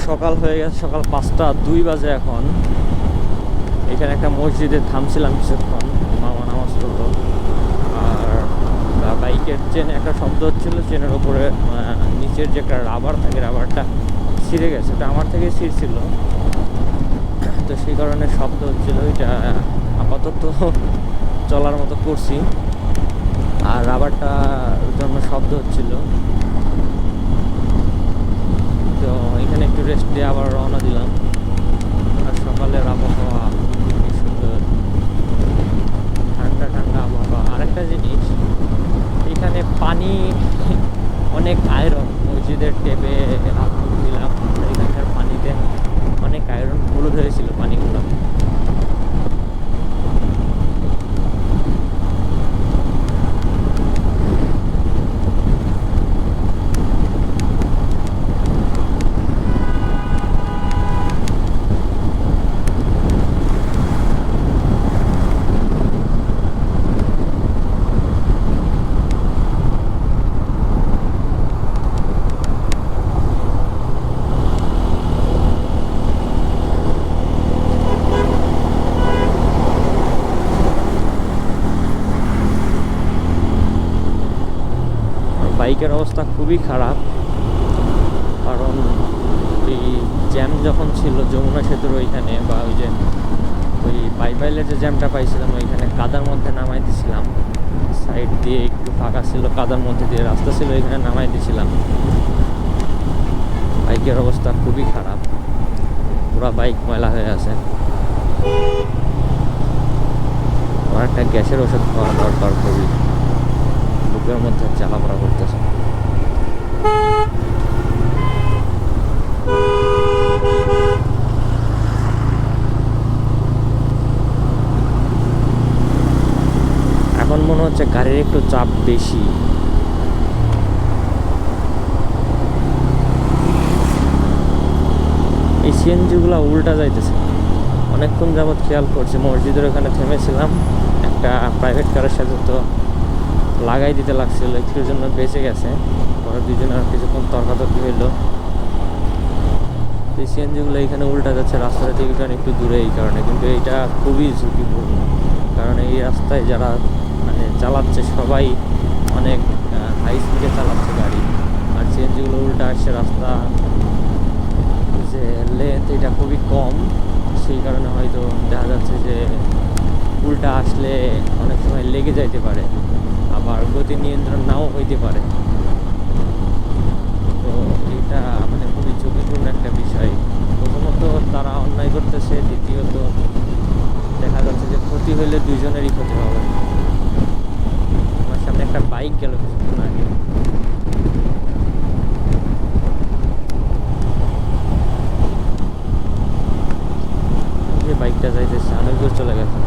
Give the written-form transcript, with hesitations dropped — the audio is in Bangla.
সকাল হয়ে গেছে, সকাল 5টা 2 বাজে এখন। এখানে একটা মসজিদে থামছিলাম কিছুক্ষণ, মামা নামাজ পড়লো। আর বাইকের চেনে একটা শব্দ হচ্ছিলো, চেনের ওপরে নিচের যে একটা রাবার থাকে, রাবারটা ছিঁড়ে গেছে। এটা আমার থেকে ছিঁড়ছিল, তো সেই কারণে শব্দ হচ্ছিল। এটা আপাতত চলার মতো করছি, আর রাবারটার জন্য শব্দ হচ্ছিল। তো এখানে একটু রেস্ট দিয়ে আবার রওনা দিলাম। আর সকালের আবহাওয়া খুবই সুন্দর, ঠান্ডা ঠান্ডা আবহাওয়া। আরেকটা জিনিস, এখানে পানি অনেক আয়রন। মসজিদের টেপে হাত মুখ দিলাম, এখানকার পানিতে অনেক আয়রন, হলুদ হয়েছিল পানিগুলো। বাইকের অবস্থা খুবই খারাপ, কারণ এই জ্যাম যখন ছিল যমুনা সেতুর ওইখানে, বা ওই বাইপাইলের যে জ্যামটা পাইছিলাম, ওইখানে কাদার মধ্যে নামাই দিয়েছিলাম। সাইড দিয়ে একটু ফাঁকা ছিল, কাদার মধ্যে দিয়ে রাস্তা ছিল, ওইখানে নামাই দিয়েছিলাম। বাইকের অবস্থা খুবই খারাপ, পুরো বাইক ময়লা হয়ে আছে। আমার একটা গ্যাসের ওষুধ খাওয়া দরকার, খুবই বুকের মধ্যে জ্বালাপড়া করতেছে। এখন মনে হচ্ছে গাড়ির একটু চাপ বেশি। এই সিএনজিগুলো উল্টা যাইতেছে। অনেকক্ষণ যাবৎ খেয়াল করছি, মসজিদের ওখানে থেমেছিলাম, একটা প্রাইভেট কারের সাথে তো লাগাই দিতে লাগছিল, একটুর জন্য বেঁচে গেছে। পরে দুজনের কিছুক্ষণ তর্কাতর্কি হইলো। এই সিএনজিগুলো এখানে উল্টা যাচ্ছে, রাস্তাটা থেকে একটু দূরে, এই কারণে। কিন্তু এইটা খুবই ঝুঁকিপূর্ণ, কারণ এই রাস্তায় যারা মানে চালাচ্ছে সবাই অনেক হাই স্পিডে চালাচ্ছে গাড়ি। আর সিএনজিগুলো উল্টা আসছে, রাস্তা যে লেন্থ এটা খুবই কম, সেই কারণে হয়তো দেখা যাচ্ছে যে উল্টা আসলে অনেক সময় লেগে যাইতে পারে, আবার গতি নিয়ন্ত্রণ নাও হইতে পারে। তো এটা মানে খুবই ঝুঁকিপূর্ণ একটা বিষয়। প্রথমত তারা অন্যায় করতেছে, দ্বিতীয়ত দেখা যাচ্ছে যে ক্ষতি হইলে দুইজনেরই ক্ষতি হবে। আমার সামনে একটা বাইক গেল কিছুক্ষণ আগে। যে বাইকটা যাইতেছে অনেক দূর চলে গেছে।